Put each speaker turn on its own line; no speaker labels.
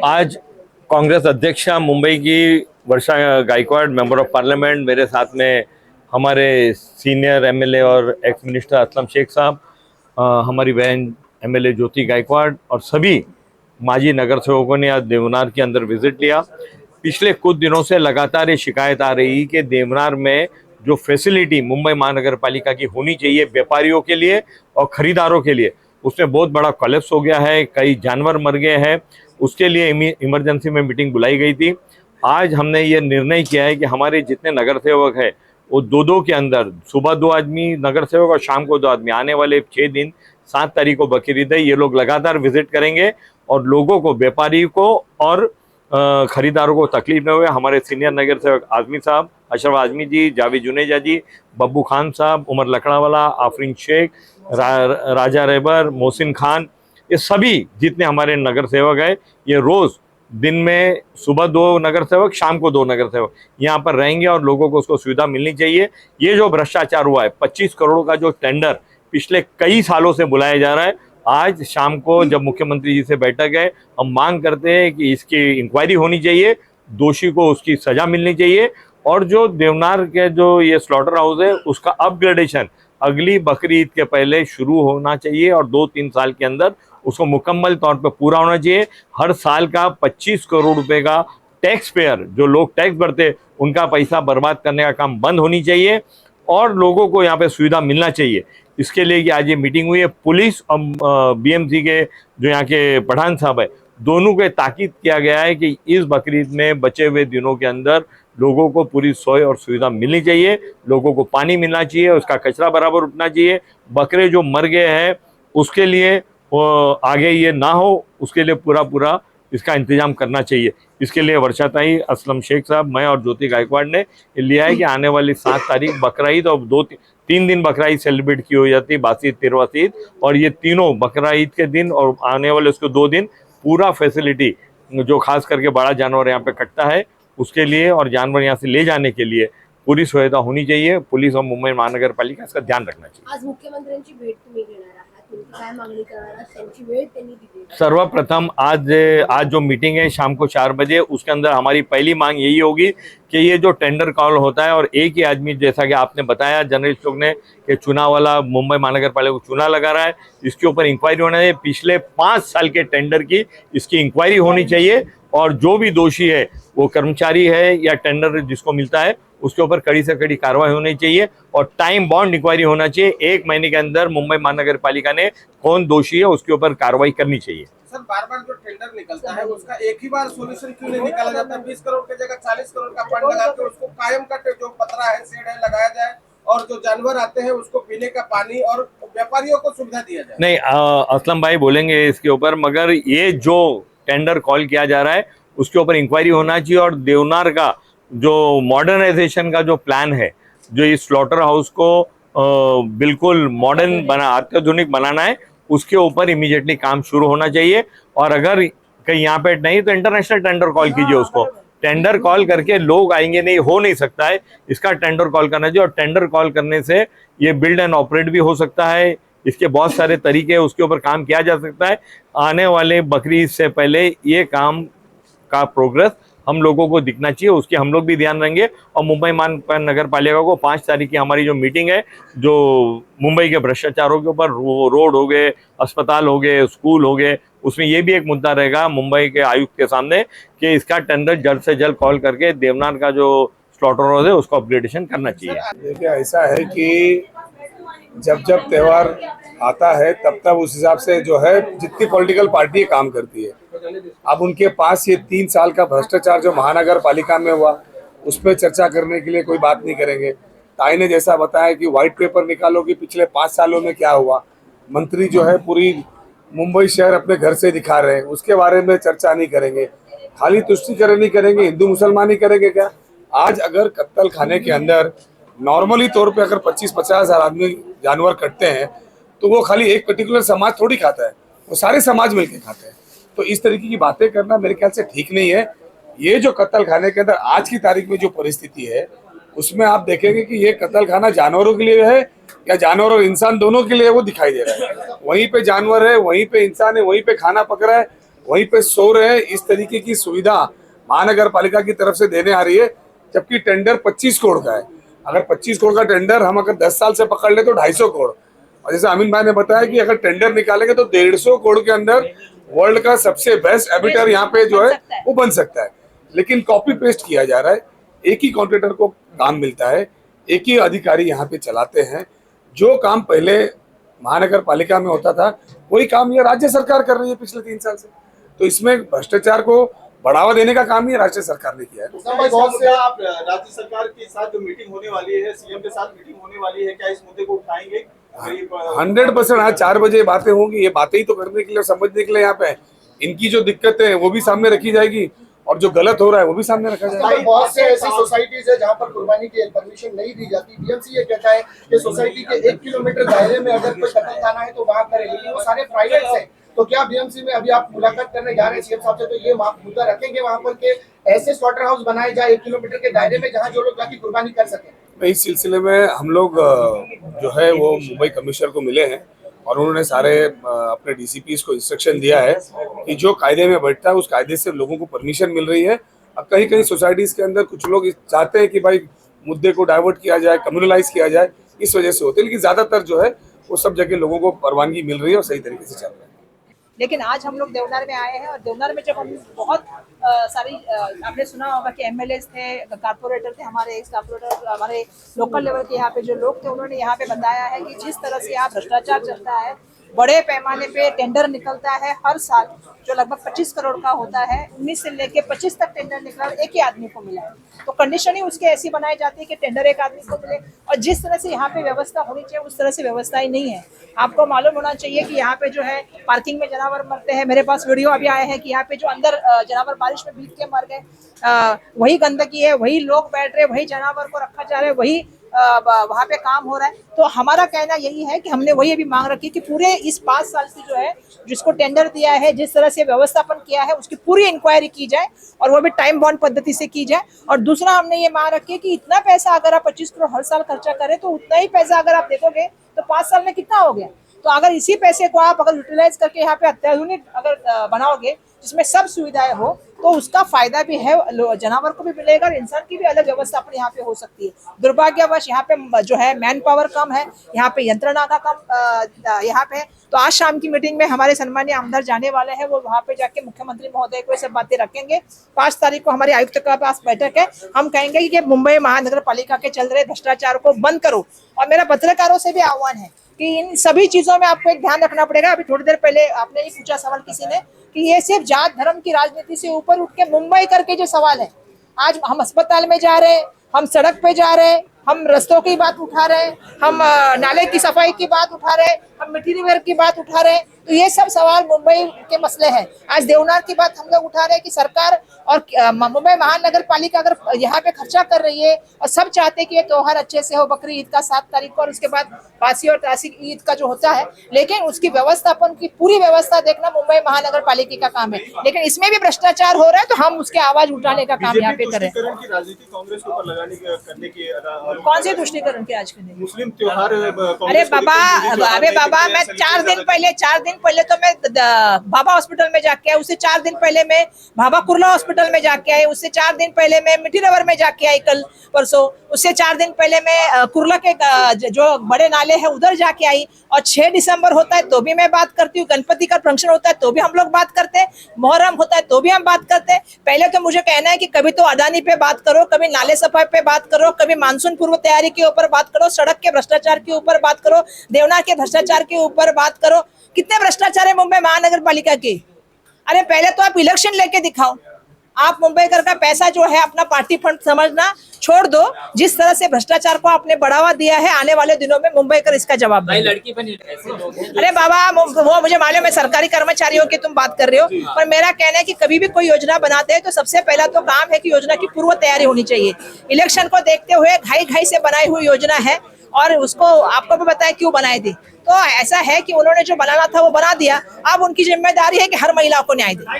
आज कांग्रेस अध्यक्षा मुंबई की वर्षा गायकवाड़ मेंबर ऑफ पार्लियामेंट, मेरे साथ में हमारे सीनियर एमएलए और एक्स मिनिस्टर असलम शेख साहब, हमारी बहन एमएलए ज्योति गायकवाड़ और सभी माजी नगर सेवकों ने आज देवनार के अंदर विजिट लिया। पिछले कुछ दिनों से लगातार ये शिकायत आ रही कि देवनार में जो फैसिलिटी मुंबई महानगर पालिका की होनी चाहिए व्यापारियों के लिए और खरीदारों के लिए, उसमें बहुत बड़ा कोलैप्स हो गया है, कई जानवर मर गए हैं। उसके लिए इमरजेंसी में मीटिंग बुलाई गई थी। आज हमने ये निर्णय किया है कि हमारे जितने नगर सेवक हैं वो दो दो के अंदर, सुबह 2 आदमी नगर सेवक और शाम को 2 आदमी, आने वाले 6 दिन 7 तारीख को बकरीद है, ये लोग लगातार विजिट करेंगे और लोगों को, व्यापारी को और खरीदारों को तकलीफ न हुए। हमारे सीनियर नगर सेवक आजमी साहब, अशरफ आजमी जी, जावेद जुनेजा जी, बब्बू खान साहब, उमर लकड़ावाला, आफरीन शेख, राजा रेबर, मोहसिन खान, ये सभी जितने हमारे नगर सेवक हैं, ये रोज़ दिन में सुबह 2 नगर सेवक, शाम को 2 नगर सेवक यहाँ पर रहेंगे और लोगों को उसको सुविधा मिलनी चाहिए। ये जो भ्रष्टाचार हुआ है, 25 करोड़ का जो टेंडर पिछले कई सालों से बुलाया जा रहा है, आज शाम को जब मुख्यमंत्री जी से बैठक है, हम मांग करते हैं कि इसकी इंक्वायरी होनी चाहिए, दोषी को उसकी सजा मिलनी चाहिए और जो देवनार के जो ये स्लॉटर हाउस है उसका अपग्रेडेशन अगली बकरी ईद के पहले शुरू होना चाहिए और 2-3 साल के अंदर उसको मुकम्मल तौर पर पूरा होना चाहिए। हर साल का 25 करोड़ रुपए का टैक्स पेयर, जो लोग टैक्स भरते, उनका पैसा बर्बाद करने का काम बंद होनी चाहिए और लोगों को यहाँ पे सुविधा मिलना चाहिए। इसके लिए कि आज ये मीटिंग हुई है, पुलिस और बीएमसी के जो यहाँ के प्रधान साहब है, दोनों को ताकीद किया गया है कि इस बकरीद में बचे हुए दिनों के अंदर लोगों को पूरी सोई और सुविधा मिलनी चाहिए, लोगों को पानी मिलना चाहिए, उसका कचरा बराबर उठना चाहिए, बकरे जो मर गए हैं उसके लिए आगे ये ना हो, उसके लिए पूरा इसका इंतजाम करना चाहिए। इसके लिए वर्षाताई, असलम शेख साहब, मैं और ज्योति गायकवाड़ ने लिया है कि आने वाली 7 तारीख बकरा ईद और 2-3 दिन बकरा ईद सेलिब्रेट की हो जाती है, बासीद, तिरवासीद, और ये तीनों बकरा ईद के दिन और आने वाले उसके 2 दिन पूरा फैसिलिटी, जो खास करके बड़ा जानवर यहाँ पे कटता है उसके लिए और जानवर यहाँ से ले जाने के लिए पूरी सुविधा होनी चाहिए। पुलिस और मुंबई महानगर पालिका इसका ध्यान रखना चाहिए।
आज मुख्यमंत्र्यांची भेट तुम्ही घेणार आहात, तुम्ही काय मागणी करणार आहात, त्यांची वेळ त्यांनी दिली?
सर्वप्रथम आज जो मीटिंग है शाम को 4 बजे, उसके अंदर हमारी पहली मांग यही होगी कि ये जो टेंडर कॉल होता है और एक ही आदमी, जैसा कि आपने बताया जर्नलिस्ट लोग ने, कि चुनाव वाला मुंबई महानगर पालिका को चुनाव लगा रहा है, इसके ऊपर इंक्वायरी होना चाहिए। पिछले 5 साल के टेंडर की इसकी इंक्वायरी होनी चाहिए और जो भी दोषी है, वो कर्मचारी है या टेंडर जिसको मिलता है, उसके ऊपर कड़ी से कड़ी कार्रवाई होनी चाहिए और टाइम बाउंड इंक्वायरी होना चाहिए। 1 महीने के अंदर मुंबई महानगर पालिका ने कौन दोषी है उसके ऊपर कार्रवाई करनी चाहिए।
सर, बार बार जो टेंडर निकलता है उसका एक ही बार सोल्यूशन क्यों नहीं निकाला जाता? 20 करोड़ की जगह 40 करोड़ का फंड लगा के उसको कायम का जो पतरा है, शेड है, लगाया जाए और जो जानवर आते हैं उसको पीने का पानी और व्यापारियों को सुविधा दिया जाए।
नहीं, असलम भाई बोलेंगे इसके ऊपर, मगर ये जो टेंडर कॉल किया जा रहा है उसके ऊपर इंक्वायरी होना चाहिए और देवनार का जो मॉडर्नाइजेशन का जो प्लान है, जो इस स्लॉटर हाउस को बिल्कुल मॉडर्न अत्याधुनिक बनाना है, उसके ऊपर इमीडिएटली काम शुरू होना चाहिए। और अगर कहीं यहाँ पे नहीं तो इंटरनेशनल टेंडर कॉल कीजिए, उसको टेंडर कॉल करके लोग आएंगे, नहीं हो नहीं सकता है, इसका टेंडर कॉल करना चाहिए और टेंडर कॉल करने से ये बिल्ड एंड ऑपरेट भी हो सकता है। इसके बहुत सारे तरीके, उसके ऊपर काम किया जा सकता है। आने वाले बकरीद से पहले ये काम का प्रोग्रेस हम लोगों को दिखना चाहिए, उसके हम लोग भी ध्यान देंगे। और मुंबई महानगर पालिका को 5 तारीख की हमारी जो मीटिंग है, जो मुंबई के भ्रष्टाचारों के ऊपर, रोड हो गए, अस्पताल हो गए, स्कूल हो गए, उसमें ये भी एक मुद्दा रहेगा मुंबई के आयुक्त के सामने कि इसका टेंडर जल्द से जल्द कॉल करके देवनार का जो स्लॉटर हाउस है उसको अपग्रेडेशन करना चाहिए।
देखिए, ऐसा है कि जब जब त्यौहार आता है तब तब उस हिसाब से जो है जितनी पॉलिटिकल पार्टी काम करती है। अब उनके पास ये 3 साल का भ्रष्टाचार जो महानगर पालिका में हुआ उस पर चर्चा करने के लिए कोई बात नहीं करेंगे। ताई ने जैसा बताया कि व्हाइट पेपर निकालो कि पिछले 5 सालों में क्या हुआ, मंत्री जो है पूरी मुंबई शहर अपने घर से दिखा रहे हैं, उसके बारे में चर्चा नहीं करेंगे। खाली तुष्टिकरण नहीं करेंगे, हिंदू मुसलमान ही करेंगे क्या? आज अगर कत्तल खाने के अंदर नॉर्मली तौर पे अगर 25-50 हज़ार आदमी जानवर कटते हैं तो वो खाली एक पर्टिकुलर समाज थोड़ी खाता है, वो सारे समाज मिलकर खाते हैं। तो इस तरीके की बातें करना मेरे ख्याल से ठीक नहीं है। ये जो कत्ल खाने के अंदर आज की तारीख में जो परिस्थिति है उसमें आप देखेंगे कि ये कत्ल खाना जानवरों के लिए है या जानवर और इंसान दोनों के लिए वो दिखाई दे रहा है। वहीं पे जानवर है, वहीं पे इंसान है, वहीं पे खाना पक रहा है। वहीं पे सो रहे हैं। इस तरीके की सुविधा महानगर पालिका की तरफ से देने आ रही है, जबकि टेंडर 25 करोड़ का है। अगर 25 करोड़ का टेंडर हम अगर 10 साल से पकड़ ले तो 250 करोड़, और जैसे अमीन भाई ने बताया कि अगर टेंडर निकालेंगे तो 150 करोड़ के अंदर वर्ल्ड का सबसे बेस्ट एबिटर यहाँ पे जो है वो बन सकता है। लेकिन कॉपी पेस्ट किया जा रहा है, एक ही कॉन्ट्रैक्टर को काम मिलता है, एक ही अधिकारी यहाँ पे चलाते हैं। जो काम पहले महानगर पालिका में होता था वही काम ये राज्य सरकार कर रही है पिछले 3 साल से। तो इसमें भ्रष्टाचार को बढ़ावा देने का काम ही राज्य सरकार ने किया है।
बहुत से आप राज्य सरकार के साथ जो मीटिंग होने वाली है, सीएम के साथ मीटिंग होने वाली है, क्या इस मुद्दे को उठाएंगे?
100% आज 4 बजे बातें होंगी। ये बातें ही तो करने के लिए, समझने के लिए यहाँ पे इनकी जो दिक्कतें है वो भी सामने रखी जाएगी और जो गलत हो रहा है वो भी सामने रखा जाएगा।
बहुत से ऐसी सोसाइटीज है जहाँ पर कुर्बानी की परमिशन नहीं दी जाती। बीएमसी ये कहता है कि सोसाइटी के 1 किलोमीटर दायरे में अगर कोई कत्ल खाना है तो वहाँ करे, लेकिन वो सारे प्राइवेट है। तो क्या बीएमसी में अभी आप मुलाकात करने जा रहे हैं सीएम साहब से, तो ये मुद्दा रखेंगे वहाँ पर के ऐसे स्लॉटर हाउस बनाए जाए 1 किलोमीटर के दायरे में जहाँ जो लोग जाके कुर्बानी कर सके?
इस सिलसिले में हम लोग जो है वो मुंबई कमिश्नर को मिले हैं और उन्होंने सारे अपने डीसीपीज को इंस्ट्रक्शन दिया है कि जो कायदे में बैठता है उस कायदे से लोगों को परमिशन मिल रही है। अब कहीं कहीं सोसाइटीज के अंदर कुछ लोग चाहते हैं कि भाई मुद्दे को डाइवर्ट किया जाए, कम्युनलाइज किया जाए, इस वजह से होते हैं। लेकिन ज्यादातर जो है वो सब जगह लोगों को परवानगी मिल रही है और सही तरीके से चल रहा है।
लेकिन आज हम लोग देवनार में आए हैं और देवनार में जब हम बहुत सारी आपने सुना होगा कि एमएलएस थे, कारपोरेटर थे, हमारे एक्स कारपोरेटर, हमारे लोकल लेवल के यहाँ पे जो लोग थे, उन्होंने यहाँ पे बताया है कि जिस तरह से यहाँ भ्रष्टाचार चलता है, बड़े पैमाने पे टेंडर निकलता है हर साल जो लगभग 25 करोड़ का होता है। 19 से लेके 25 तक टेंडर निकला और एक ही आदमी को मिला है। तो कंडीशन ही उसके ऐसी बनाई जाती है कि टेंडर एक आदमी को मिले, और जिस तरह से यहाँ पे व्यवस्था होनी चाहिए उस तरह से व्यवस्था ही नहीं है। आपको मालूम होना चाहिए कि यहाँ पे जो है पार्किंग में जानवर मरते हैं। मेरे पास वीडियो अभी आए हैं कि यहाँ पे जो अंदर जानवर बारिश में भीग के मर गए, वही गंदगी है, वही लोग बैठ रहे, वही जानवर को रखा जा रहा है, वही वहाँ पे काम हो रहा है। तो हमारा कहना यही है कि हमने वही अभी मांग रखी कि पूरे इस 5 साल से जो है जिसको टेंडर दिया है, जिस तरह से व्यवस्थापन किया है, उसकी पूरी इंक्वायरी की जाए और वो भी टाइम बॉन्ड पद्धति से की जाए। और दूसरा हमने ये मांग रखी है कि इतना पैसा अगर आप 25 करोड़ हर साल खर्चा करें तो उतना ही पैसा अगर आप देखोगे तो 5 साल में कितना हो गया। तो अगर इसी पैसे को आप अगर यूटिलाइज करके यहाँ पे अत्याधुनिक अगर बनाओगे जिसमें सब सुविधाएं हो तो उसका फायदा भी है, जानवर को भी मिलेगा और इंसान की भी अलग व्यवस्था अपने यहाँ पे हो सकती है। दुर्भाग्यवश यहाँ पे जो है मैन पावर कम है, यहाँ पे यंत्रणा का कम यहाँ पे। तो आज शाम की मीटिंग में हमारे सम्मानीय आमदार जाने वाले हैं, वो वहाँ पे जाके मुख्यमंत्री महोदय को ये सब बातें रखेंगे। 5 तारीख को हमारे आयुक्त का पास बैठक है, हम कहेंगे कि मुंबई महानगर पालिका के चल रहे भ्रष्टाचार को बंद करो। और मेरा पत्रकारों से भी आह्वान है कि इन सभी चीजों में आपको एक ध्यान रखना पड़ेगा। अभी थोड़ी देर पहले आपने ही पूछा सवाल किसी ने कि ये सिर्फ जात धर्म की राजनीति से ऊपर उठ के मुंबई करके जो सवाल है, आज हम अस्पताल में जा रहे हैं, हम सड़क पे जा रहे हैं, हम रस्तों की बात उठा रहे हैं, हम नाले की सफाई की बात उठा रहे हैं, हम मिट्टी रिवर की बात उठा रहे हैं। तो ये सब सवाल मुंबई के मसले हैं। आज देवनार की बात हम लोग उठा रहे हैं कि सरकार और मुंबई महानगर पालिका अगर यहाँ पे खर्चा कर रही है और सब चाहते हैं कि ये त्योहार अच्छे से हो, बकरी ईद का 7 तारीख को और उसके बाद फांसी और तासी ईद का जो होता है, लेकिन उसकी व्यवस्थापन की पूरी व्यवस्था देखना मुंबई महानगर पालिका का काम है। लेकिन इसमें भी भ्रष्टाचार हो रहा है तो हम उसके आवाज उठाने का काम यहाँ पे करें।
राजनीति कांग्रेस के ऊपर लगाने करने की
कौन से तुष्टिकरण के आज के दिन?
मुस्लिम त्योहार।
अरे बाबा मैं 4 दिन पहले तो मैं बाबा हॉस्पिटल में जाके आया, उससे 4 दिन पहले मैं भाभा कुर्ला हॉस्पिटल में जाके आई, उससे 4 दिन पहले मैं मिट्टी रवर में जाके आई कल परसों, उससे 4 दिन पहले मैं कुर्ला के जो बड़े नाले हैं उधर जाके आई। और 6 दिसंबर होता है तो भी मैं बात करती हूँ, गणपति का फंक्शन होता है तो भी हम लोग बात करते हैं, मुहर्रम होता है तो भी हम बात करते हैं। पहले तो मुझे कहना है कि कभी तो अदानी पे बात करो, कभी नाले सफाई पे बात करो, कभी मानसून पूर्व तैयारी के ऊपर बात करो, सड़क के भ्रष्टाचार के ऊपर बात करो, देवनार के भ्रष्टाचार के ऊपर बात करो। कितने भ्रष्टाचार है मुंबई महानगर पालिका के? अरे पहले तो आप इलेक्शन लेके दिखाओ। आप मुंबई कर का पैसा जो है अपना पार्टी फंड समझना छोड़ दो। जिस तरह से भ्रष्टाचार को आपने बढ़ावा दिया है, आने वाले दिनों में मुंबई कर इसका जवाब दें।
लड़की बनी ऐसे लोग हैं।
अरे बाबा वो मुझे मालूम है सरकारी कर्मचारियों की तुम बात कर रहे हो, पर मेरा कहना है कि कभी भी कोई योजना बनाते हैं तो सबसे पहला तो काम है कि योजना की पूर्व तैयारी होनी चाहिए। इलेक्शन को देखते हुए घाई से बनाई हुई योजना है और उसको आपको भी बताया क्यों बनाई थी। तो ऐसा है कि उन्होंने जो बनाना था वो बना दिया। अब उनकी जिम्मेदारी है कि हर महिला को न्याय दे।